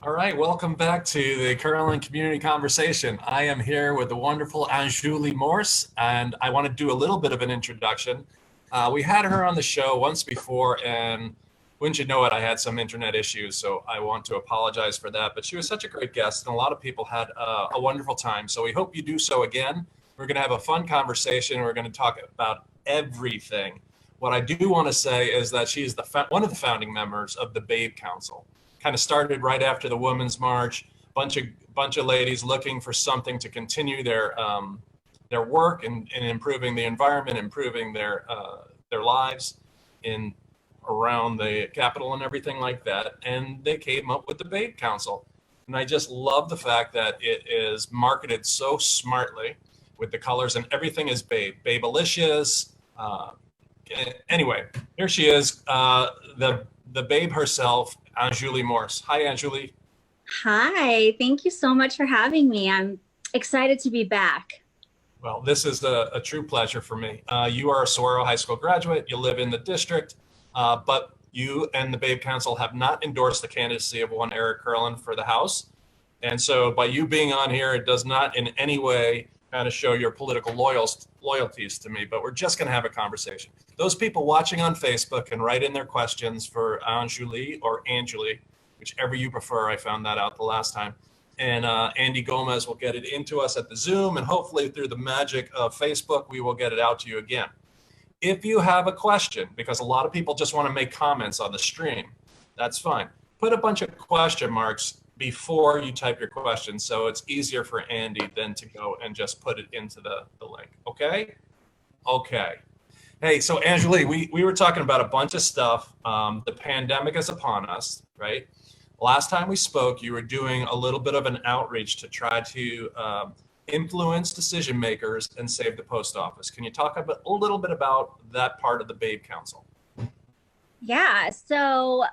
All right, welcome back to the Carolyn Community Conversation. I am here with the wonderful Anjuli Morse, and I want to do a little bit of an introduction. We had her on the show once before, and wouldn't you know it, I had some internet issues, so I want to apologize for that. But she was such a great guest, and a lot of people had a wonderful time. So we hope you do so again. We're going to have a fun conversation. We're going to talk about everything. What I do want to say is that she is one of the founding members of the Babe Council. Kind of started right after the Women's March. Bunch of ladies looking for something to continue their work and improving the environment, improving their lives in around the Capitol and everything like that. And they came up with the Babe Council. And I just love the fact that it is marketed so smartly with the colors and everything is Babe, Babelicious. Anyway, here she is, the Babe herself, Anjuli Morse. Hi, Anjuli. Hi, thank you so much for having me. I'm excited to be back. Well, this is a true pleasure for me. You are a Saguaro High School graduate. You live in the district, but you and the Babe Council have not endorsed the candidacy of one Eric Curlin for the House. And so by you being on here, it does not in any way kind of show your political loyalties to me, but we're just going to have a conversation. Those people watching on Facebook can write in their questions for Anjuli or Anjuli, whichever you prefer. I found that out the last time. And Andy Gomez will get it into us at the Zoom, and hopefully through the magic of Facebook, we will get it out to you again. If you have a question, because a lot of people just want to make comments on the stream, that's fine. Put a bunch of question marks before you type your question, so it's easier for Andy then to go and just put it into the link. Okay? Okay. Hey, so Anjuli, we were talking about a bunch of stuff. The pandemic is upon us, right? Last time we spoke, you were doing a little bit of an outreach to try to influence decision makers and save the post office. Can you talk a little bit about that part of the Babe Council? Yeah, so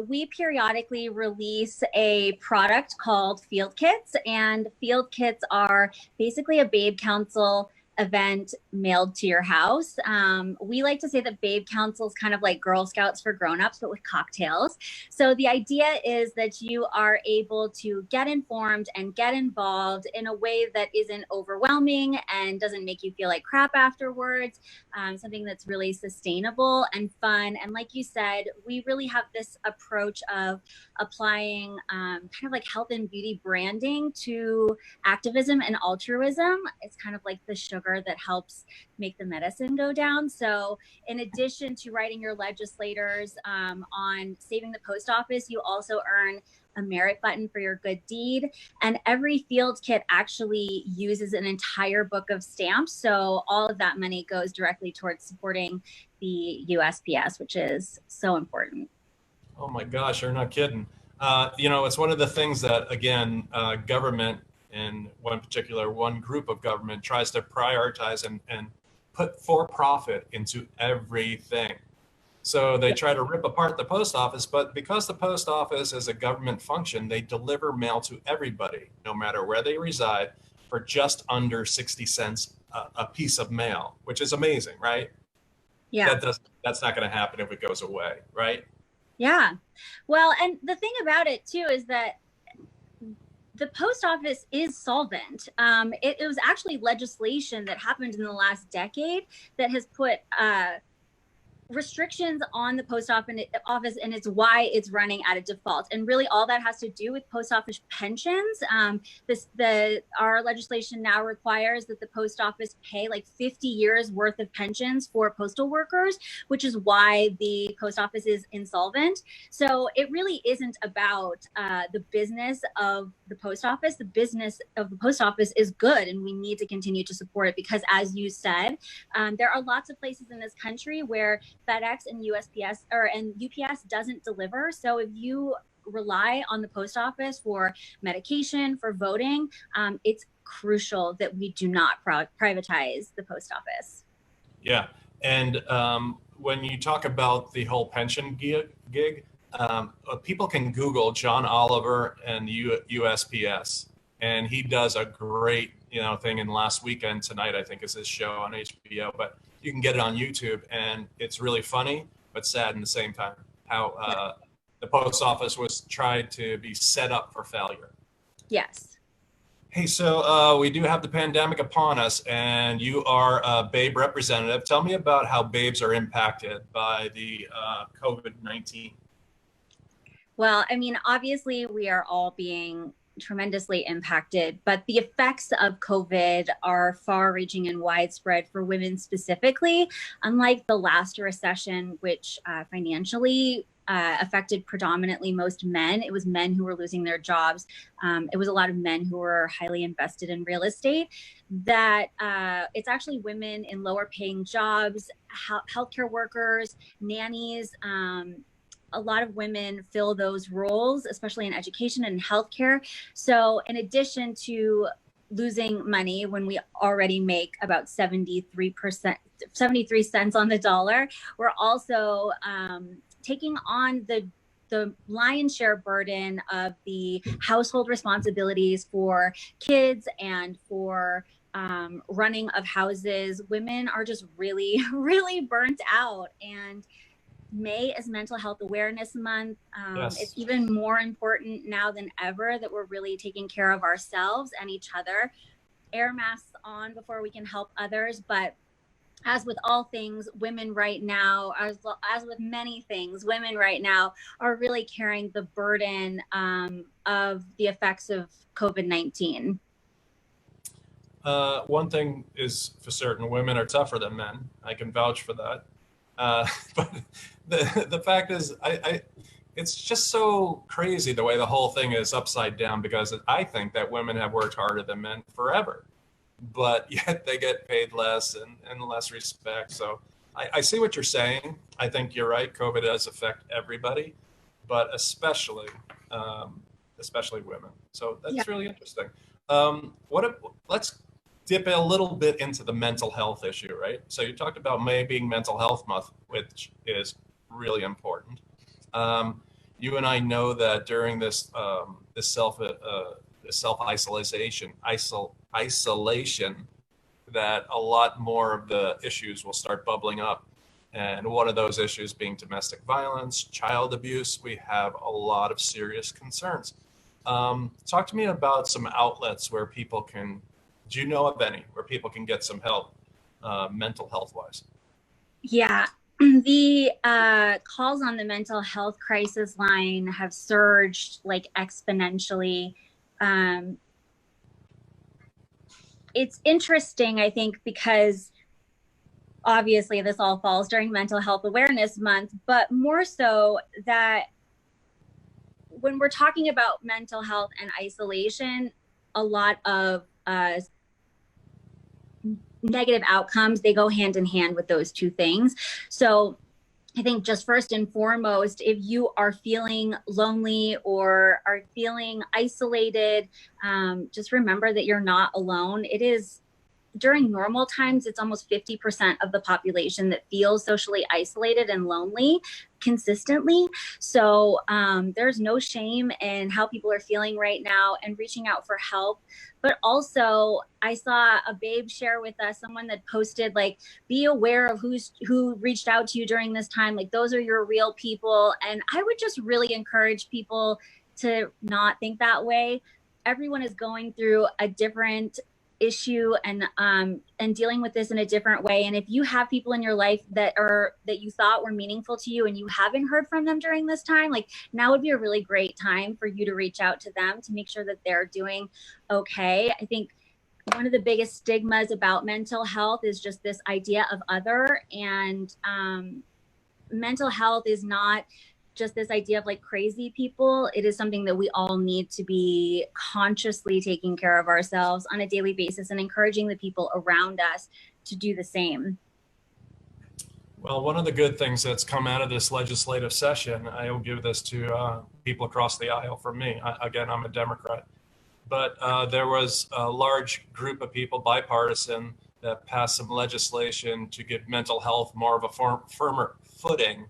we periodically release a product called Field Kits, and Field Kits are basically a Babe Council event mailed to your house. We like to say that Babe Council is kind of like Girl Scouts for grown-ups, but with cocktails. So the idea is that you are able to get informed and get involved in a way that isn't overwhelming and doesn't make you feel like crap afterwards. Something that's really sustainable and fun. And like you said, we really have this approach of applying kind of like health and beauty branding to activism and altruism. It's kind of like the sugar that helps make the medicine go down. So in addition to writing your legislators on saving the post office, you also earn a merit button for your good deed. And every field kit actually uses an entire book of stamps. So all of that money goes directly towards supporting the USPS, which is so important. Oh my gosh, you're not kidding. It's one of the things that, again, government in one group of government tries to prioritize and put for profit into everything. So they try to rip apart the post office, but because the post office is a government function, they deliver mail to everybody, no matter where they reside, for just under 60 cents a piece of mail, which is amazing, right? Yeah. That's not going to happen if it goes away, right? Yeah. Well, and the thing about it too is that the post office is solvent. It was actually legislation that happened in the last decade that has put restrictions on the post office, and it's why it's running at a default. And really all that has to do with post office pensions. Our legislation now requires that the post office pay like 50 years worth of pensions for postal workers, which is why the post office is insolvent. So it really isn't about the business of the post office. The business of the post office is good, and we need to continue to support it because, as you said, there are lots of places in this country where FedEx and UPS doesn't deliver. So if you rely on the post office for medication, for voting, it's crucial that we do not privatize the post office. Yeah. And when you talk about the whole pension gig, people can Google John Oliver and USPS, and he does a great thing. And last weekend tonight, I think, is his show on HBO, but you can get it on YouTube, and it's really funny but sad in the same time. How the post office was tried to be set up for failure. Yes. Hey, so we do have the pandemic upon us, and you are a Babe representative. Tell me about how Babes are impacted by the COVID-19. Well, I mean, obviously, we are all being tremendously impacted, but the effects of COVID are far reaching and widespread for women specifically, unlike the last recession, which financially affected predominantly most men. It was men who were losing their jobs. It was a lot of men who were highly invested in real estate. That it's actually women in lower paying jobs, healthcare workers, nannies. A lot of women fill those roles, especially in education and healthcare. So, in addition to losing money when we already make about 73%, 73 cents on the dollar, we're also taking on the lion's share burden of the household responsibilities for kids and for running of houses. Women are just really, really burnt out. And May is Mental Health Awareness Month. Yes. It's even more important now than ever that we're really taking care of ourselves and each other. Air masks on before we can help others. But as with all things, women right now, as with many things, women right now are really carrying the burden of the effects of COVID-19. One thing is for certain, women are tougher than men. I can vouch for that. But the fact is, it's just so crazy the way the whole thing is upside down, because I think that women have worked harder than men forever, but yet they get paid less and less respect. So I see what you're saying. I think you're right. COVID does affect everybody, but especially women. So that's really interesting. Let's dip a little bit into the mental health issue, right? So you talked about May being Mental Health Month, which is really important. You and I know that during this self-isolation, that a lot more of the issues will start bubbling up. And one of those issues being domestic violence, child abuse. We have a lot of serious concerns. Talk to me about some outlets where people can, do you know of any, where people can get some help mental health wise? Yeah, the calls on the mental health crisis line have surged like exponentially. It's interesting, I think, because obviously this all falls during Mental Health Awareness Month, but more so that when we're talking about mental health and isolation, a lot of negative outcomes, they go hand in hand with those two things. So I think just first and foremost, if you are feeling lonely or are feeling isolated, just remember that you're not alone. It is, during normal times, it's almost 50% of the population that feels socially isolated and lonely consistently. So there's no shame in how people are feeling right now and reaching out for help. But also, I saw a babe share with us, someone that posted, like, be aware of who reached out to you during this time. Like, those are your real people. And I would just really encourage people to not think that way. Everyone is going through a different issue and dealing with this in a different way. And if you have people in your life that you thought were meaningful to you and you haven't heard from them during this time, like, now would be a really great time for you to reach out to them to make sure that they're doing okay. I think one of the biggest stigmas about mental health is just this idea of other, and mental health is not just this idea of like crazy people. It is something that we all need to be consciously taking care of ourselves on a daily basis and encouraging the people around us to do the same. Well, one of the good things that's come out of this legislative session, I will give this to people across the aisle from me. Again, I'm a Democrat, but there was a large group of people, bipartisan, that passed some legislation to give mental health more of a firmer footing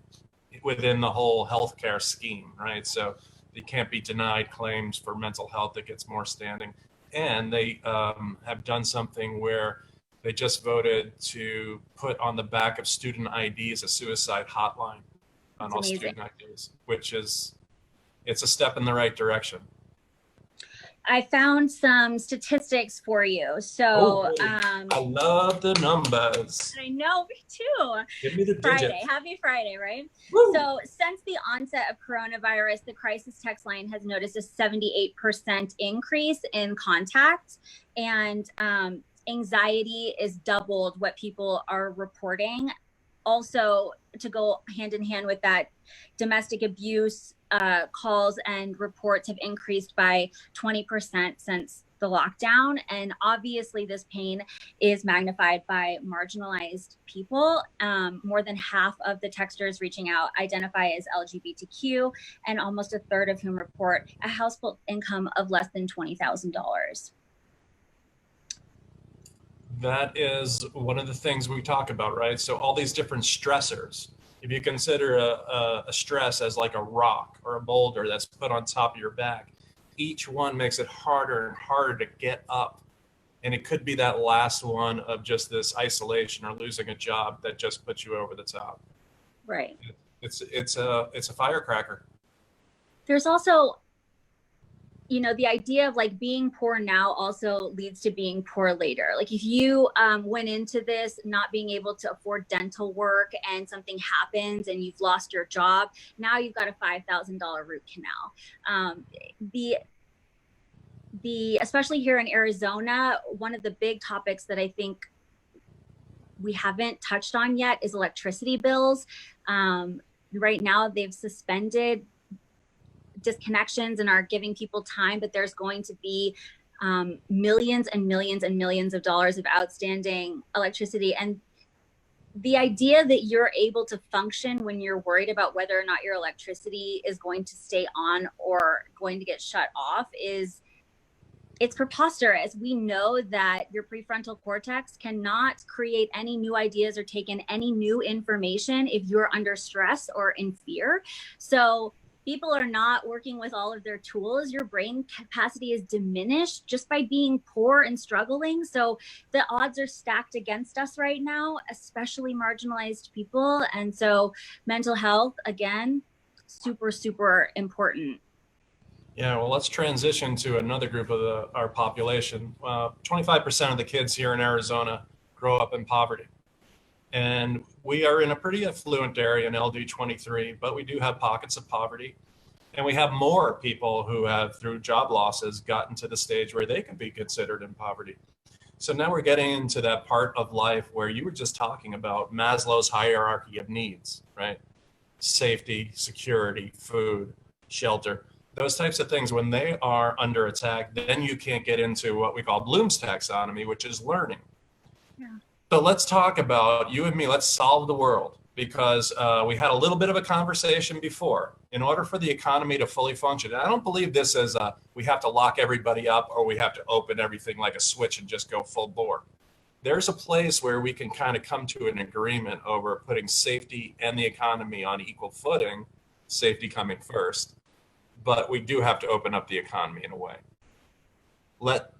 within the whole healthcare scheme, right? So you can't be denied claims for mental health, that gets more standing. And they have done something where they just voted to put on the back of student IDs a suicide hotline on all student IDs, which is it's a step in the right direction. I found some statistics for you. So, I love the numbers. I know, me too. Give me the Friday. digits. Happy Friday, right? Woo! So, since the onset of coronavirus, the crisis text line has noticed a 78% increase in contacts, and anxiety is doubled what people are reporting. Also, to go hand in hand with that, domestic abuse calls and reports have increased by 20% since the lockdown. And obviously, this pain is magnified by marginalized people. More than half of the texters reaching out identify as LGBTQ, and almost a third of whom report a household income of less than $20,000. That is one of the things we talk about, right? So all these different stressors, if you consider a stress as like a rock or a boulder that's put on top of your back, each one makes it harder and harder to get up. And it could be that last one of just this isolation or losing a job that just puts you over the top. Right. It's a firecracker. There's also, the idea of like being poor now also leads to being poor later. Like if you went into this not being able to afford dental work and something happens and you've lost your job, now you've got a $5,000 root canal. The especially here in Arizona, one of the big topics that I think we haven't touched on yet is electricity bills. Right now, they've suspended disconnections and are giving people time, but there's going to be millions and millions and millions of dollars of outstanding electricity. And the idea that you're able to function when you're worried about whether or not your electricity is going to stay on or going to get shut off it's preposterous. We know that your prefrontal cortex cannot create any new ideas or take in any new information if you're under stress or in fear. So people are not working with all of their tools. Your brain capacity is diminished just by being poor and struggling. So the odds are stacked against us right now, especially marginalized people. And so mental health, again, super, super important. Yeah, well, let's transition to another group of our population. 25% of the kids here in Arizona grow up in poverty. And we are in a pretty affluent area in LD23, but we do have pockets of poverty. And we have more people who have, through job losses, gotten to the stage where they can be considered in poverty. So now we're getting into that part of life where you were just talking about Maslow's hierarchy of needs, right? Safety, security, food, shelter. Those types of things, when they are under attack, then you can't get into what we call Bloom's taxonomy, which is learning. Yeah. So let's talk about you and me. Let's solve the world, because we had a little bit of a conversation before. In order for the economy to fully function, and I don't believe this is we have to lock everybody up or we have to open everything like a switch and just go full bore. There's a place where we can kind of come to an agreement over putting safety and the economy on equal footing, safety coming first. But we do have to open up the economy in a way.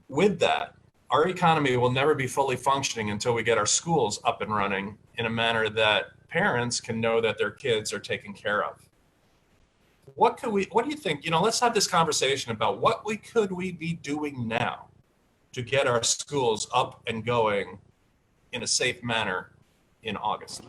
With that, our economy will never be fully functioning until we get our schools up and running in a manner that parents can know that their kids are taken care of. What do you think? Let's have this conversation about what could we be doing now to get our schools up and going in a safe manner in August.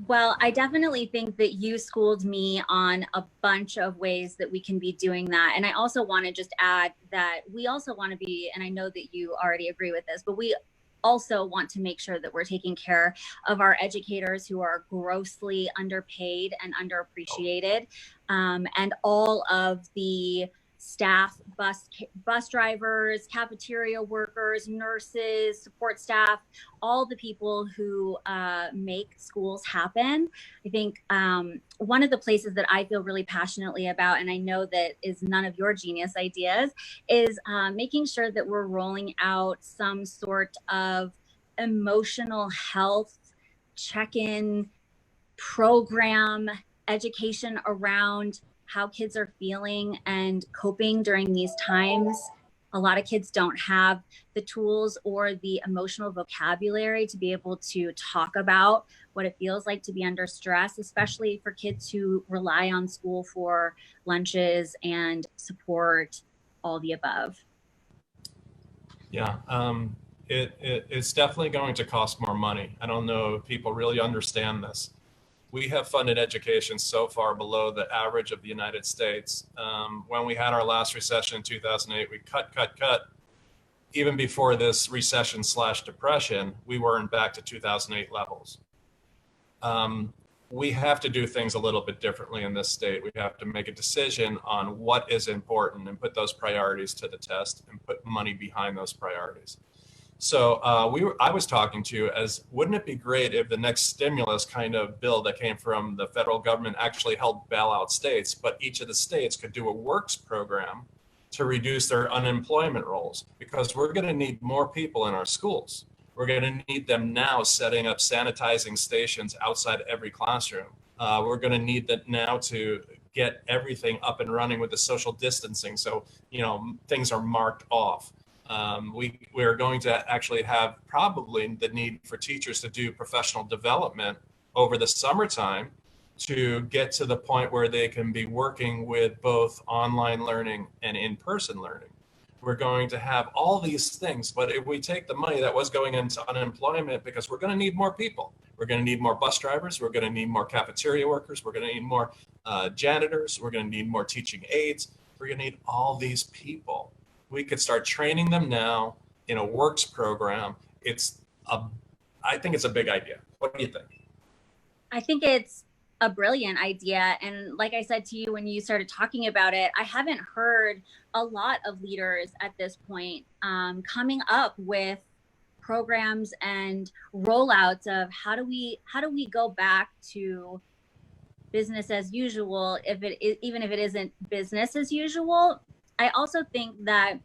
Well, I definitely think that you schooled me on a bunch of ways that we can be doing that. And I also want to just add that we also want to be, and I know that you already agree with this, but we also want to make sure that we're taking care of our educators who are grossly underpaid and underappreciated, and all of the staff, bus drivers, cafeteria workers, nurses, support staff, all the people who make schools happen. I think one of the places that I feel really passionately about, and I know that is none of your genius ideas, is making sure that we're rolling out some sort of emotional health check-in program, education around how kids are feeling and coping during these times. a lot of kids don't have the tools or the emotional vocabulary to be able to talk about what it feels like to be under stress, especially for kids who rely on school for lunches and support, all the above. Yeah, it's definitely going to cost more money. I don't know if people really understand this. We have funded education so far below the average of the United States. When we had our last recession in 2008, we cut. Even before this recession slash depression, we weren't back to 2008 levels. We have to do things a little bit differently in this state. We have to make a decision on what is important and put those priorities to the test and put money behind those priorities. So I was talking to you as, wouldn't it be great if the next stimulus kind of bill that came from the federal government actually helped bail out states, but each of the states could do a works program to reduce their unemployment rolls, because we're going to need more people in our schools. We're going to need them now setting up sanitizing stations outside every classroom. We're going to need that now to get everything up and running with the social distancing. So, things are marked off. We're going to actually have probably the need for teachers to do professional development over the summertime to get to the point where they can be working with both online learning and in-person learning. We're going to have all these things, but if we take the money that was going into unemployment, because we're going to need more people, we're going to need more bus drivers, we're going to need more cafeteria workers, we're going to need more janitors, we're going to need more teaching aides, we're going to need all these people. We could start training them now in a works program. I think it's a big idea. What do you think? I think it's a brilliant idea. And like I said to you when you started talking about it, I haven't heard a lot of leaders at this point coming up with programs and rollouts of how do we go back to business as usual, even if it isn't business as usual. I also think that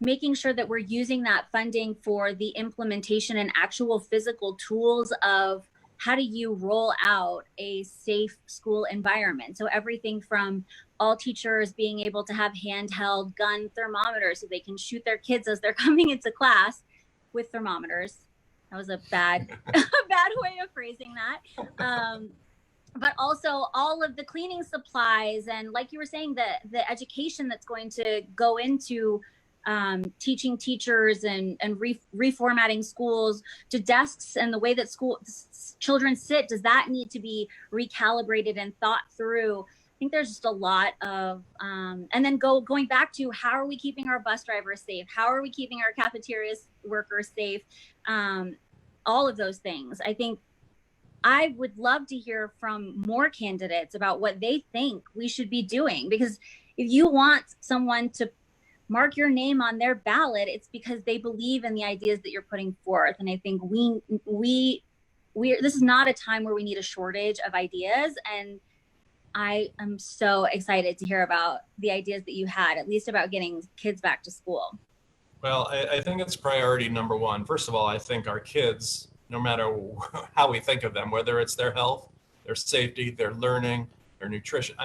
making sure that we're using that funding for the implementation and actual physical tools of how do you roll out a safe school environment? So everything from all teachers being able to have handheld gun thermometers so they can shoot their kids as they're coming into class with thermometers. That was a bad way of phrasing that. But also all of the cleaning supplies and, like you were saying, the education that's going to go into teaching teachers and reformatting schools to desks, and the way that children sit, does that need to be recalibrated and thought through? I think there's just a lot of and then going back to how are we keeping our bus drivers safe, how are we keeping our cafeteria workers safe, all of those things. I think I would love to hear from more candidates about what they think we should be doing, because if you want someone to mark your name on their ballot, it's because they believe in the ideas that you're putting forth. And I think this is not a time where we need a shortage of ideas. And I am so excited to hear about the ideas that you had, at least about getting kids back to school. Well, I think it's priority number one. First of all, I think our kids, no matter how we think of them, whether it's their health, their safety, their learning, their nutrition,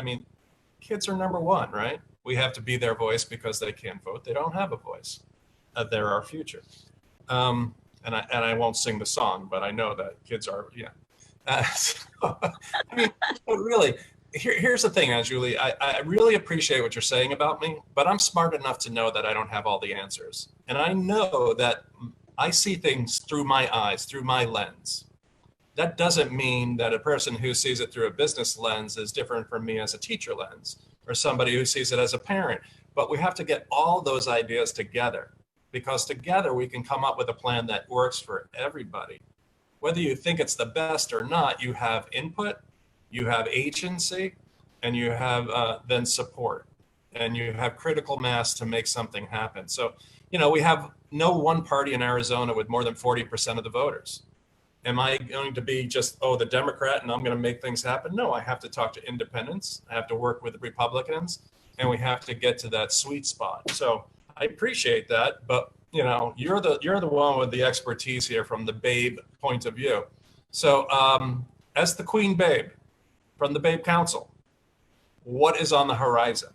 kids are number one, right? We have to be their voice because they can't vote. They don't have a voice. They're our future. And I won't sing the song, but I know that kids are, yeah. But really, here's the thing, Anjuli. I really appreciate what you're saying about me, but I'm smart enough to know that I don't have all the answers. And I know that I see things through my eyes, through my lens. That doesn't mean that a person who sees it through a business lens is different from me as a teacher lens, or somebody who sees it as a parent. But we have to get all those ideas together, because together we can come up with a plan that works for everybody. Whether you think it's the best or not, you have input, you have agency, and you have then support, and you have critical mass to make something happen. So, we have no one party in Arizona with more than 40% of the voters. Am I going to be just, the Democrat and I'm going to make things happen? No, I have to talk to independents. I have to work with the Republicans, and we have to get to that sweet spot. So I appreciate that, but you're the one with the expertise here from the Babe point of view. So as the Queen Babe from the Babe Council, what is on the horizon?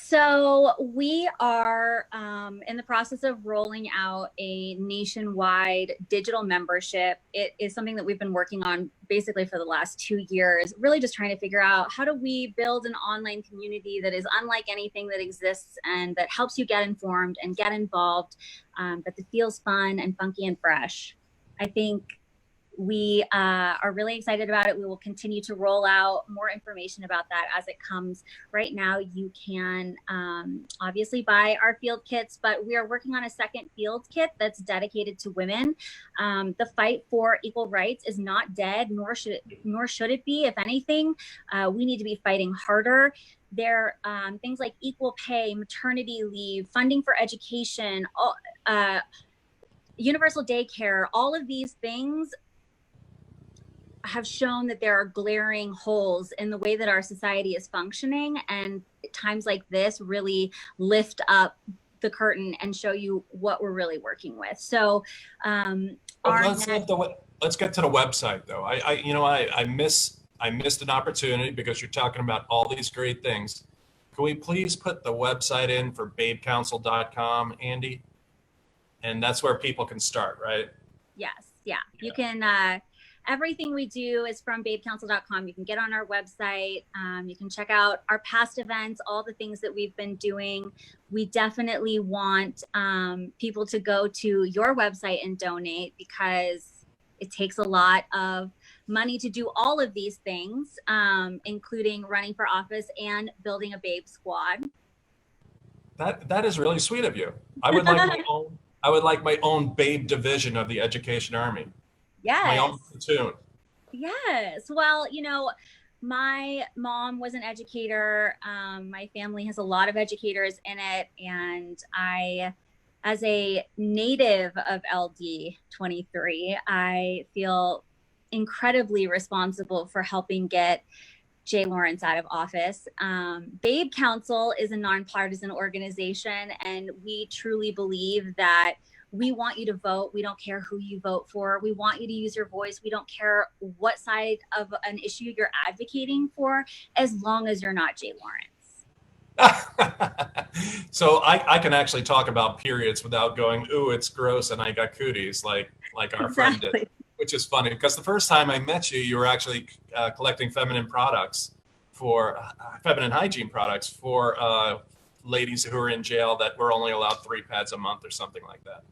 So we are in the process of rolling out a nationwide digital membership. It is something that we've been working on basically for the last 2 years, really just trying to figure out how do we build an online community that is unlike anything that exists and that helps you get informed and get involved, but that feels fun and funky and fresh. I think we are really excited about it. We will continue to roll out more information about that as it comes. Right now, you can obviously buy our field kits, but we are working on a second field kit that's dedicated to women. The fight for equal rights is not dead, nor should it be. If anything, we need to be fighting harder. There things like equal pay, maternity leave, funding for education, universal daycare, all of these things have shown that there are glaring holes in the way that our society is functioning, and times like this really lift up the curtain and show you what we're really working with. So let's get to the website though. I missed an opportunity because you're talking about all these great things. Can we please put the website in for babecouncil.com, Andy? And that's where people can start, right? Yes. Yeah. You can everything we do is from babecouncil.com. You can get on our website. You can check out our past events, all the things that we've been doing. We definitely want people to go to your website and donate, because it takes a lot of money to do all of these things, including running for office and building a babe squad. That is really sweet of you. I would like my own babe division of the Education Army. Yes. My own platoon. Yes. Well, my mom was an educator. My family has a lot of educators in it. And I, as a native of LD 23, I feel incredibly responsible for helping get Jay Lawrence out of office. Babe Council is a nonpartisan organization, and we truly believe that we want you to vote. We don't care who you vote for. We want you to use your voice. We don't care what side of an issue you're advocating for, as long as you're not Jay Lawrence. So I can actually talk about periods without going, ooh, it's gross and I got cooties, like our friend did, which is funny because the first time I met you, you were actually collecting feminine hygiene products for ladies who are in jail that were only allowed 3 pads a month or something like that.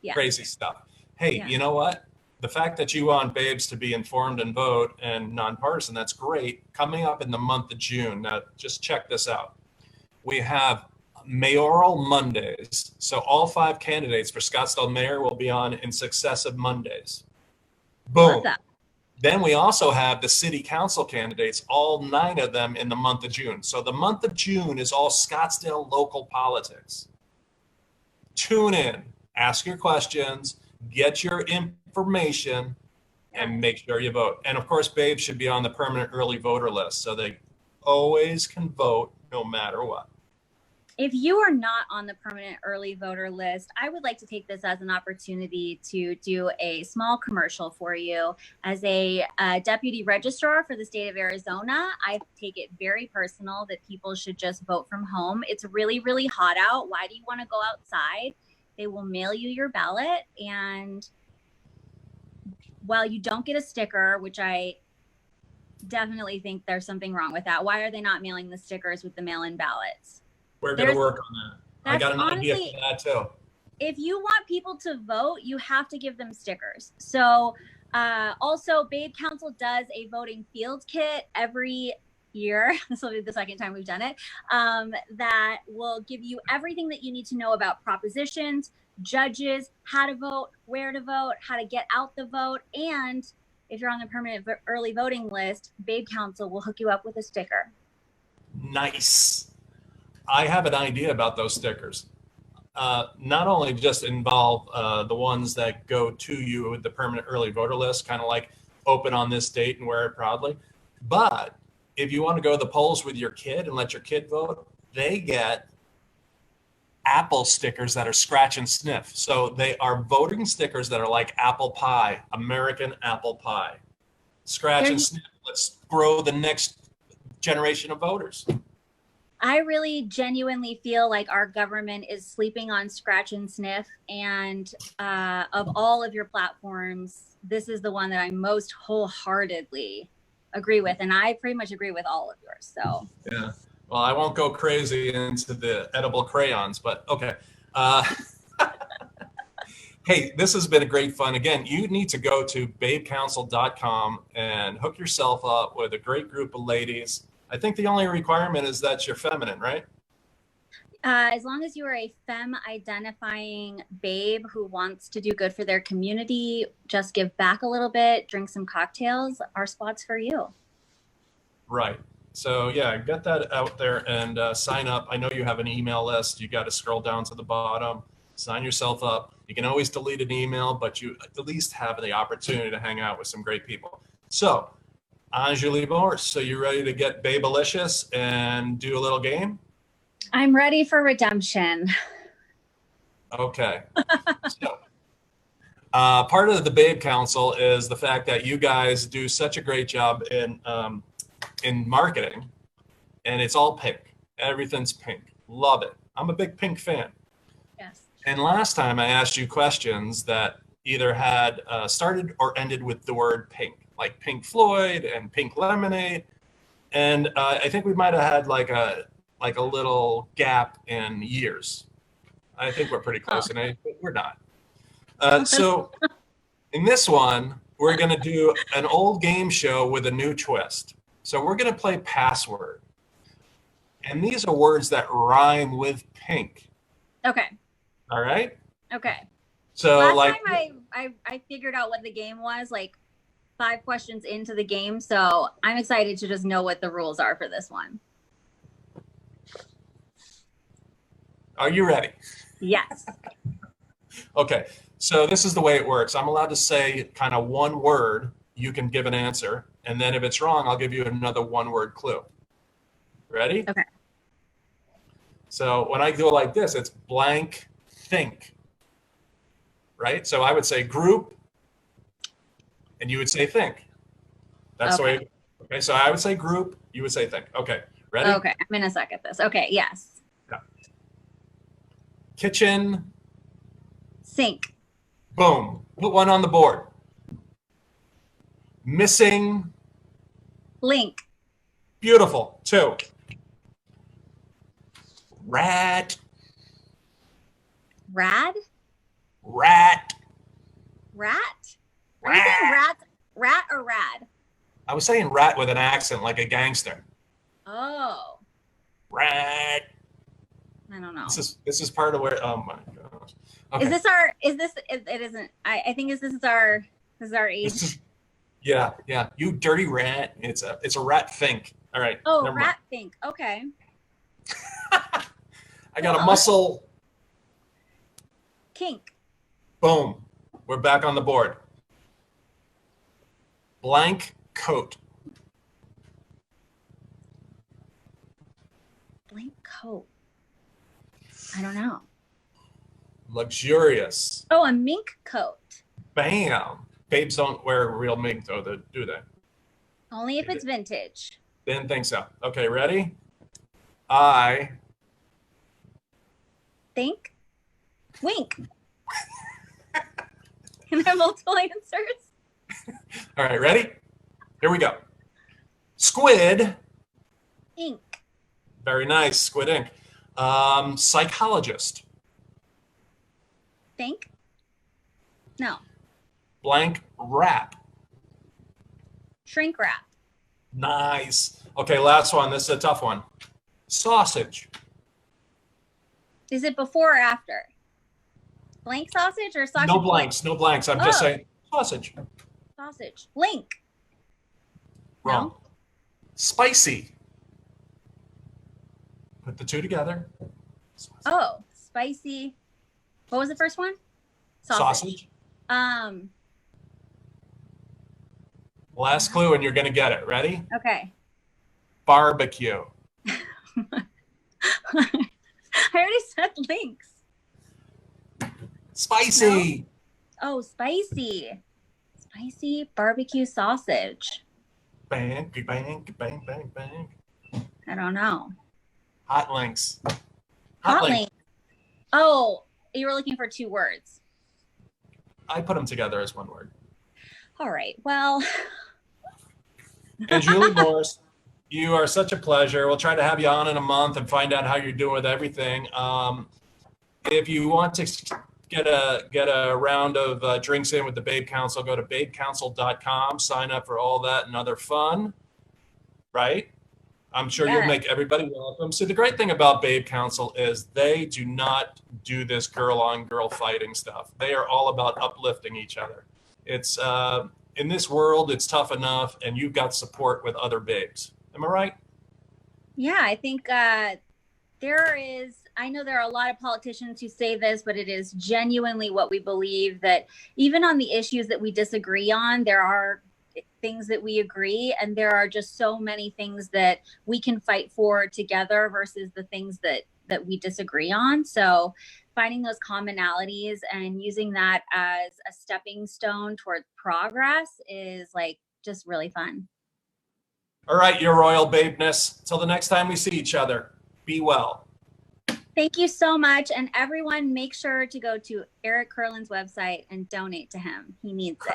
Yeah. Crazy stuff. Hey, yeah. You know what? The fact that you want babes to be informed and vote and nonpartisan, that's great. Coming up in the month of June. Now, just check this out. We have mayoral Mondays. So all 5 candidates for Scottsdale mayor will be on in successive Mondays. Boom. Then we also have the city council candidates, all 9 of them in the month of June. So the month of June is all Scottsdale local politics. Tune in, ask your questions, get your information, and make sure you vote. And of course, babes should be on the permanent early voter list, so they always can vote no matter what. If you are not on the permanent early voter list, I would like to take this as an opportunity to do a small commercial for you. As a deputy registrar for the state of Arizona, I take it very personal that people should just vote from home. It's really, really hot out. Why do you want to go outside? They will mail you your ballot. And while you don't get a sticker, which I definitely think there's something wrong with that, why are they not mailing the stickers with the mail-in ballots? We're going to work on that. I got an idea for that too. If you want people to vote, you have to give them stickers. So also, Babe Council does a voting field kit every year. This will be the second time we've done it. That will give you everything that you need to know about propositions, judges, how to vote, where to vote, how to get out the vote. And if you're on the permanent early voting list, Babe Council will hook you up with a sticker. Nice. I have an idea about those stickers. Not only just involve the ones that go to you with the permanent early voter list, kind of like open on this date and wear it proudly, but if you want to go to the polls with your kid and let your kid vote, they get Apple stickers that are scratch and sniff. So they are voting stickers that are like apple pie, American apple pie. Scratch and sniff. Let's grow the next generation of voters. I really genuinely feel like our government is sleeping on Scratch and Sniff. And of all of your platforms, this is the one that I most wholeheartedly agree with. And I pretty much agree with all of yours. So, Yeah. Well, I won't go crazy into the edible crayons, but okay. Uh, hey, this has been a great fun. Again, you need to go to babecouncil.com and hook yourself up with a great group of ladies. I think the only requirement is that you're feminine, right? as long as you are a femme identifying babe who wants to do good for their community, just give back a little bit, drink some cocktails, our spot's for you. Right. So yeah, get that out there and sign up. I know you have an email list. You got to scroll down to the bottom, sign yourself up. You can always delete an email, but you at least have the opportunity to hang out with some great people. So, Anjuli Morse, so you ready to get babelicious and do a little game? I'm ready for redemption. Okay. So, part of the Babe Council is the fact that you guys do such a great job in marketing, and it's all pink. Everything's pink. Love it. I'm a big pink fan. Yes. And last time I asked you questions that either had started or ended with the word pink, like Pink Floyd and Pink Lemonade. And I think we might have had like a little gap in years. I think we're pretty close in age, but we're not. So in this one, we're going to do an old game show with a new twist. So we're going to play Password. And these are words that rhyme with pink. Okay. All right? Okay. So last time I figured out what the game was, like 5 questions into the game. So I'm excited to just know what the rules are for this one. Are you ready? Yes. Okay. So this is the way it works. I'm allowed to say kind of one word. You can give an answer. And then if it's wrong, I'll give you another one-word clue. Ready? Okay. So when I go like this, it's blank think. Right? So I would say group, and you would say think. That's the way. Okay. So I would say group, you would say think. Okay. Ready? Okay. I'm going to suck at this. Okay. Yes. Yeah. Kitchen. Sink. Boom. Put one on the board. Missing. Link. Beautiful. 2. Rat. Rad. Rat. Rat. Are you saying rat or rad? I was saying rat with an accent like a gangster. Oh. Rat. I don't know. This is part of where. Oh my gosh. Okay. It isn't. I think this is our age. Yeah. You dirty rat. It's a rat think. All right. Oh, rat think. Okay. I got a muscle. Kink. Boom. We're back on the board. Blank coat. Blank coat. I don't know. Luxurious. Oh, a mink coat. Bam. Babes don't wear real mink, though, do they? Only if it's vintage. Didn't think so. Okay, ready? I think. Wink. Can I have multiple answers? All right, ready? Here we go. Squid. Ink. Very nice. Squid ink. Psychologist. Think. No. Blank wrap. Shrink wrap. Nice. Okay, last one. This is a tough one. Sausage. Is it before or after? Blank sausage or sausage? No blanks. No blanks. I'm just saying sausage. Sausage. Link. Wrong. No. Spicy. Put the two together. Oh, spicy. What was the first one? Sausage. Last clue, and you're going to get it. Ready? Okay. Barbecue. I already said links. Spicy. No? Oh, spicy. Spicy barbecue sausage. Bang, bang, bang, bang, bang. I don't know. Hot links. Hot link. Oh, you were looking for 2 words. I put them together as one word. All right. Well, Anjuli Morse, you are such a pleasure. We'll try to have you on in a month and find out how you're doing with everything. If you want to get a round of drinks in with the Babe Council, go to babecouncil.com, sign up for all that and other fun, right? I'm sure you'll make everybody welcome. So the great thing about Babe Council is they do not do this girl on girl fighting stuff. They are all about uplifting each other. It's in this world, it's tough enough, and you've got support with other babes. Am I right? Yeah, I think I know there are a lot of politicians who say this, but it is genuinely what we believe, that even on the issues that we disagree on, there are things that we agree, and there are just so many things that we can fight for together versus the things that we disagree on. So finding those commonalities and using that as a stepping stone towards progress is like just really fun. All right, your royal babeness. Till the next time we see each other, be well. Thank you so much. And everyone, make sure to go to Eric Curlin's website and donate to him. He needs it.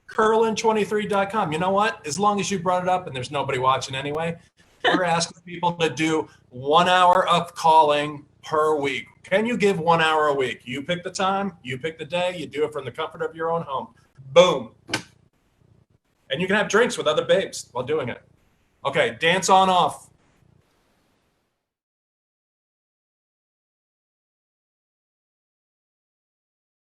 Curlin23.com. You know what? As long as you brought it up and there's nobody watching anyway, we're asking people to do 1 hour of calling per week. Can you give 1 hour a week? You pick the time, you pick the day, you do it from the comfort of your own home. Boom. And you can have drinks with other babes while doing it. Okay, dance on off.